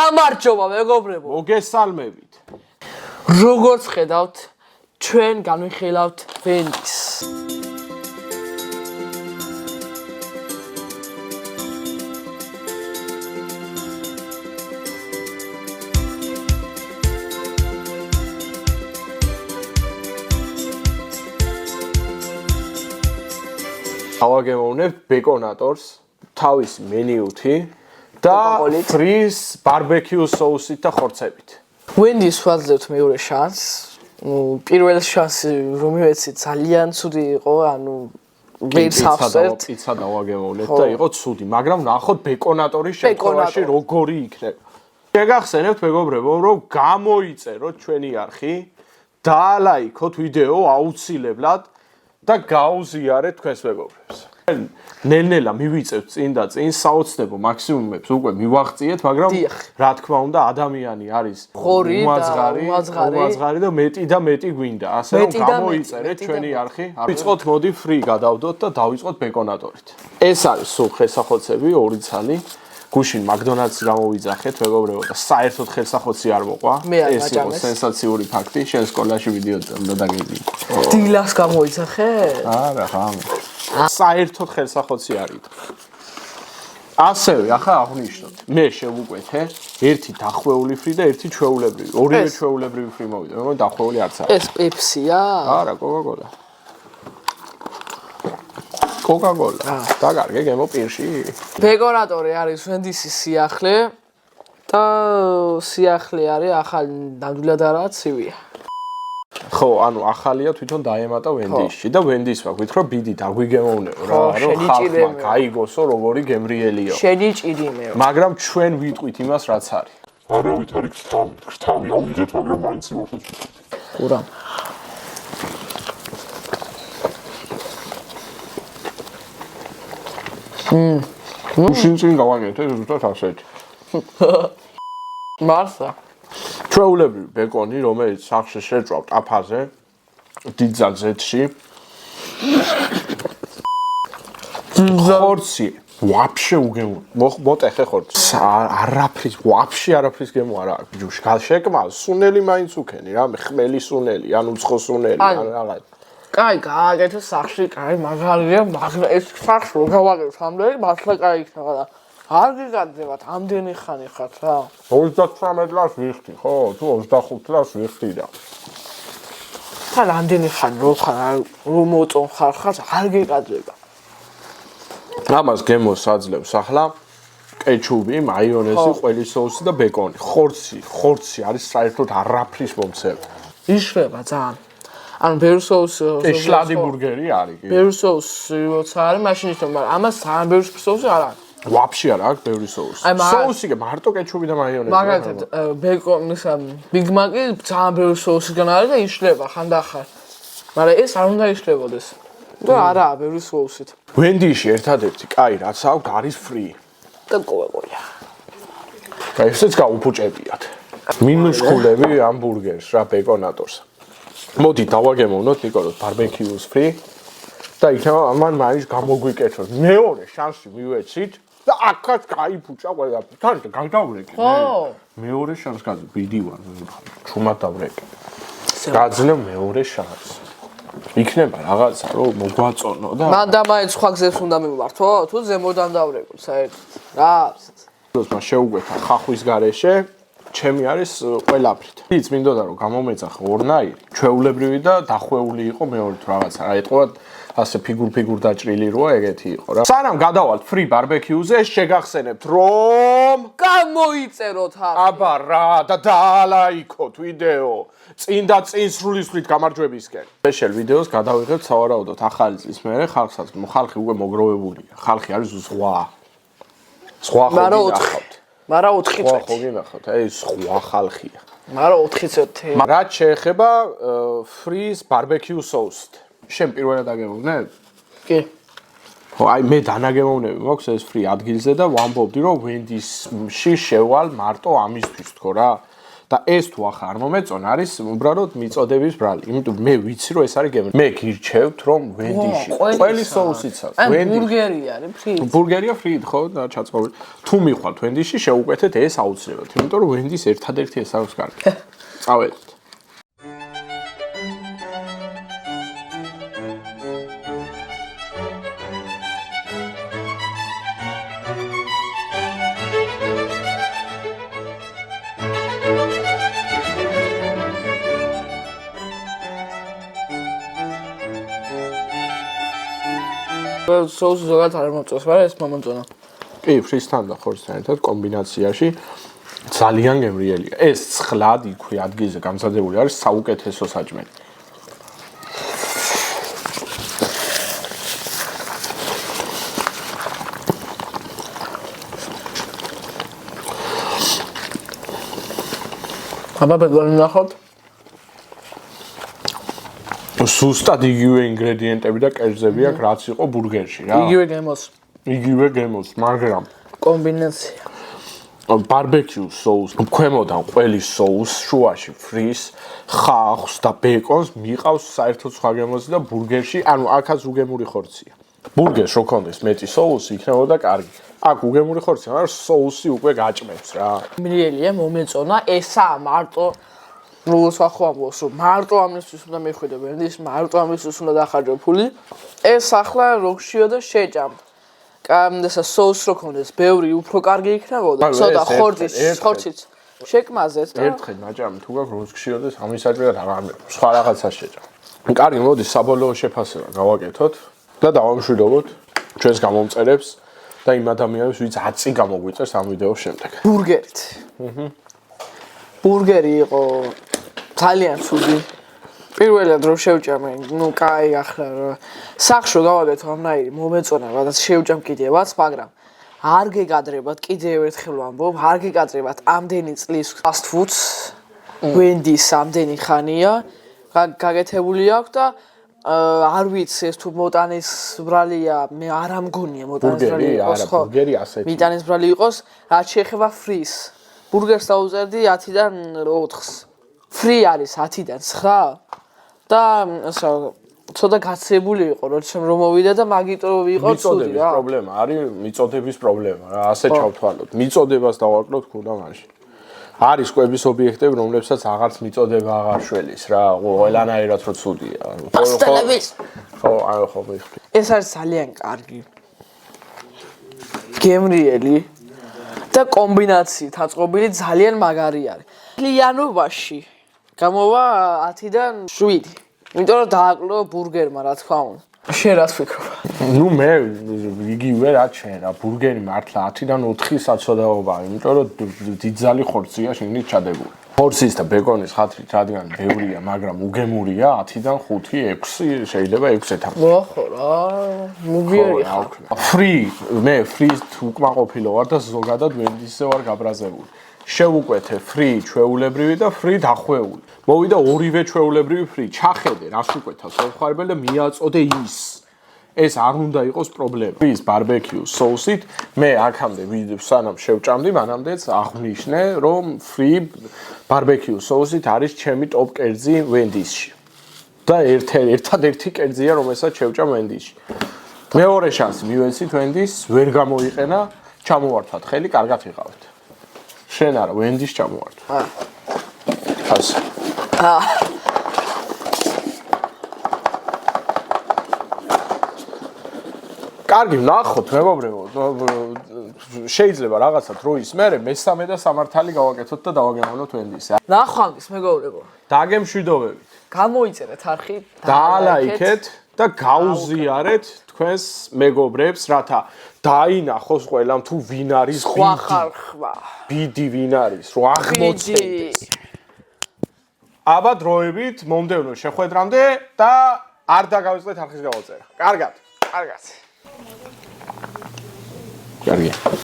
გამარჯობა მეგობრებო. მოგესალმებით. Როგორც ხედავთ, ჩვენ განვიხილავთ ვენდის. ავაგემოვნებთ ბეკონატორს, თავისი მენიუთი და ფრის ბარბეკიუ соусით და ხორცებით. ვენდის ვაძლევთ მეორე შანსს. პირველ შანსი რომ მივეცით ძალიან ცუდი იყო, ანუ ვერ სავსებთ. პიცა დავაგემოვნებთ და იყო ცუდი, მაგრამ ნახოთ ბეკონატორის შემთხვევაში როგორი იქნება. შეგახსენებთ მეგობრებო, რომ გამოიწეროთ ჩვენი არხი, დაალაიქოთ ვიდეო აუცილებლად და გაუზიარეთ თქვენს მეგობრებს. ნელ-ნელა მივიწევთ წინ და წინ საოცნებო მაქსიმუმებს უკვე მივაღწიეთ, მაგრამ რა თქმა უნდა ადამიანი არის უმაძღარი და მეტი და მეტი გვინდა. ასე რომ გამოიწერეთ ჩვენი არხი. ვიწყოთ მოდი ფრი გადავდოთ და დავიწყოთ ბეკონატორით. ეს არის სულ ხელსახოცები, ორი ცალი. გუშინ მაკდონალდს გამოვიძახეთ მეგობრებო და საერთოდ ხელსახოცი არ მოყვა. ეს იყო სენსაციური ფაქტი. შენ სკოლაში ვიდეოზე უნდა დაგეძინე. დილას გამოიძახე? არა, ხამ. საერთოდ ხელსახოცი არ იყო. ასევე ახლა აღნიშნოთ. მე შევუკვეთე ერთი დახვეული ფრი და ერთი ჩვეულებრივი. ორივე ჩვეულებრივი ფრი მოვიდა, მაგრამ დახვეული არც არის. ეს პეპსია? არა, კოკაკოლა. კოკაკოლა. დაგარგე გემო პირში. ბეკონატორი არის ვენდისის სიახლე და სიახლე არის ახალ ნამდვილად არა ცივია. ხო, ანუ ახალია თვითონ დაემატა ვენდისში და ვენდის ვაქვით რომ ბიდი დაგვიგემოვნებო რა, რომ ხალხმა გაიგოსო როგორი გემრიელიო. შენი ჭირიმეო. მაგრამ ჩვენ ვიტყვით იმას რაც არის. არავით არის ქრთამი ავიდეთ, მაგრამ მაინც იმოხეთ. ყურა. შინ წინ გავაგეთ ეს ზუსტად ასეთი. მარსა. ჩვეულებრივი ბეკონი, რომელიც სახში შეჭვავთ აფაზე, დიდ ზაგზეთში. ხორცი ვაფშე უგემო. მოტეხე ხორცი. არაფრის, ვაფშე არაფრის გემო არა აქვს ჯუში. გაშეკმა, სუნელი მაინც უქენი რა, ხმელი სუნელი, ან უცხო სუნელი, ან რაღაც. კაი, გააკეთე სახში, კაი, მაგარია, მაგრამ ეს სახში რო გავაკეთე ამდენი, მართლა კაი იქნება და არ გიგაძებათ, ამდენი ხანი ხართ რა. 33 წელს ვიხდი, ხო? თუ 25 წელს ვიხდი და. თან ამდენი ხანი რო მოწონ ხარ, არ გიგაძება. ამას გემოს აძლევს ახლა კეჩუპი, მაიონეზი, ყველი соуსი და ბეკონი. ხორცი არის საერთოდ არაფრის მომცემი. იშლება ძალიან. ანუ ბევრი соуსი, შლადი ბურგერი არის კი. ბევრი соуსი როცა არის, მაშინ ისო, მაგრამ ამას ძალიან ბევრი соуსი არ არის. ვაფშე არ აქვს ბევრი соуსი. соуსი კი მარტო კეჩუპი და მაიონეზი. მაგალითად, ბეკონის ბიგმაკი ძალიან ბევრი соусიდან არის და იშლება ხანდახარ. მაგრამ ეს არ უნდა იშლებოდეს. და არაა ბევრი соусით. ვენდიში ერთადერთი კაი რაც აქვს არის ფრი. და კოკაკოლა. კაი, ესეც გაუფუჭებიათ. მინუსკულები ამბურგერს რა ბეკონატორს. მოდი დავაგემოვნოთ ნიკოლოს ბარბეკიუს ფრი და იქნება ამან მაინც გამოგვიკეთოს. მეორე შანსი მივეცით და აქაც გაიფუჭა ყველაფერი. თან გადავრეკე. ხო. მეორე შანსი გაძლევ, ბიდი ვარ, ჩუმად დავრეკე. გაძლევ მეორე შანსი. იქნება რაღაცა რომ მოგვაწონო და მან და მაინც სხვა გზებს უნდა მივართო, თუ ზემოდან დავრეკო საერთოდ. რა? მას შეუგვეთა ხახვის გარეშე ჩემი არის ყველაფრით. ის მინდოდა რომ გამომეძახო ორნაირი, ჩვეულებრივი და დახვეული იყო მეორე თუ რაღაცა. რა ეთყობა ასე ფიგურ დაჭრილი როა ეგეთი იყო რა. სანამ გადავალთ ფრი ბარბეკიუზე, შეგახსენებთ რომ გამოიწეროთ ახლა. აბა რა და დაალაიქოთ ვიდეო. წინ და წინ სრულისვლით გამარჯვებისკენ. სპეციალ ვიდეოს გადავიღებთ სავარაუდოდ ახალი წლის მერე ხალხსაც, ხალხი უკვე მოგროვებულია. ხალხი არის ზღვა. ზღვა ხო გინახავთ. მაგრამ 4 წელი. ხო გინახავთ, ეს სხვა ხალხია. მაგრამ 4 წელი. რაც შეეხება ფრის ბარბეკიუ соусით. შენ პირველად აგემოვნებ? კი. ხო, აი მე დანაგემოვნები მაქვს ეს ფრი ადგილზე და ვამბობდი რომ ვენდისში შევალ მარტო ამისთვის თქო რა. და ეს თუ ახლა არ მომეწონა არის უბრალოდ მიწოდების ბრალი. იმიტომ მე ვიცი რომ ეს არის გემრი. მე გირჩევთ რომ ვენდიში ყველი соусიც აქვს. ვენდი ბურგერი არის ფრით. ბურგერია ფრით ხო და ჩაწყობილი. თუ მიხვალთ ვენდიში შეუკვეთეთ ეს აუცილებლად. იმიტომ რომ ვენდის ერთადერთი ეს აქვს კარგი. წაველით. соуს ზოგადად არ მომწონს, მაგრამ ეს მომწონა. კი, ფრისთან და ხორცთან ერთად კომბინაციაში ძალიან გემრიელია. ეს ცხლად იქვე ადგილზე გამზადებული არის საუკეთესო საჭმელი. აბა ბედვანი ნახოთ. სუსტად იგივე ინგრედიენტები და კერძები აქვს, რაც იყო ბურგერში რა. იგივე გემოს, მაგრამ კომბინაცია. ბარბეკიუ соус, ქვემოდან ყველის соус, შუაში ფრის, ხახს და ბეკონს მიყავს საერთოდ სხვა გემოსი და ბურგერში, ანუ აქაც უგემური ხორცია. ბურგერს რო კონდეს მეტი соуსი იქნებოდა კარგი. აქ უგემური ხორცია, მაგრამ соуსი უკვე გაჭმევს რა. მრიელია, მომეწონა, ესაა მარტო როგორც ახლა ამბობს, რომ მარტო ამისთვის უნდა მეხვიდე ვენდის, მარტო ამისთვის უნდა დახარჯო ფული. ეს ახლა როგშიო და შეჭამ. კამდესა соус რო კონდეს, ბევრი უფრო კარგი იქნებოდა. ცოტა ხორციც შეკმაზეთ და ერთხელ ნაჭამი თუ გაქვს როსქშიოდეს ამის საჭიროა აღარ მე სხვა რაღაცა შეჭამ. კარგი, მოდი საბოლოო შეფასება გავაკეთოთ და დავამშვიდობოთ ჩვენს გამომწერებს და იმ ადამიანებს, ვინც 10 გამოგვიწერს ამ ვიდეოს შემდეგ. ბურგერით. ბურგერი იყო ძალიან ცუდი. პირველად რომ შევჭამე, კაი ახლა სახში რომ გავაკეთო ამნაირი მომეწონა, რადგან შევჭამ კიდევაც, მაგრამ არ გეკადრებათ, კიდევ ერთხელ ვამბობ, არ გეკადრებათ ამდენი წლის fast foods, ვენდის ამდენი ხანია, გაკეთებული აქვს და არ ვიცი ეს თუ მოტანის ბრალია, მე არ ამგონია მოტანის ბრალი იყოს, ხო? ბურგერი ასეთი. მიტანის ბრალი იყოს, რაც შეეხება fries. ბურგერს დავუწერდი 10-დან 4-ს. Free არის 10-დან 9 და ცოტა გაცებული იყო, როდესაც რომ მოვიდა და მაგიტო იყო ცუდი რა. პრობლემა არის მიწოდების პრობლემა რა, ასე ჩავთვალოთ. მიწოდებას დავაკლოთ ქუდა მაშინ. არის კვების ობიექტები, რომლებსაც აღარც მიწოდება აღარ შველის რა, ყველანაირად რო ცუდია. პასტელების. ხო, აი ხო მიხდი. ეს არის ძალიან კარგი. გემრიელი და კომბინაციით აწყობილი ძალიან მაგარი არის. ლიანობაში გამოვა 10-დან 7. იმიტომ რომ დააკლო ბურგერმა, რა თქმა უნდა. შენ რას ვფიქრობ? ნუ მე იგივე რა ჩვენ რა, ბურგერი მართლა 10-დან 4 საცოდაობაა, იმიტომ რომ დიდძალი ხორცია შიგნით ჩადებული. ხორცის და ბეკონის ხათრით რადგან ბევრია, მაგრამ უგემურია 10-დან 5, 6 შეიძლება 6 ეთამ. ხო რა, მუგიერი ხარ. მე ფრის უკმაყოფილო ვარ და ზოგადად ვენდისზე ვარ გაბრაზებული. შევუკვეთე ფრი ჩვეულებრივი და ფრი დახვეული. მოვიდა ორივე ჩვეულებრივი ფრი. ჩახედე რას უკვეთა სოფხარებელი და მიაწოდე ის. ეს არ უნდა იყოს პრობლემა. ფრის ბარბეკიუ соусით მე აქამდე სანამ შევჭამდი, მანამდეც აღნიშნე, რომ ფრი ბარბეკიუ соусით არის ჩემი ტოპ კერძი ვენდისში. და ერთადერთი კერძია, რომელსაც შევჭამ ვენდისში. მეორე შანსი მივეცით ვენდის, ვერ გამოიყენა, ჩამოვართვათ ხელი, კარგად ვიყავით. შენ არა, ვენდის ჩამოვართ. ასე. კარგი, ნახოთ, მეგობრებო. შეიძლება რაღაცა დროის მერე მესამე და სამართალი გავაკეთოთ და დავაგემოვნოთ ვენდისზე. ნახვამდის მეგობრებო. დაგემშვიდობებით. გამოიწერეთ არხი, დაალაიქეთ და გაუზიარეთ თქვენს მეგობრებს, რათა დაინახოს ყველამ თუ ვინ არის სხვა ხალხმა. ბიდი ვინ არის, რო აღმოცენდეს. აბა დროებით მომდევნო შეხვედრამდე და არ დაგავიწყდეთ არხის გამოწერა. კარგად. კარგად. კარგი.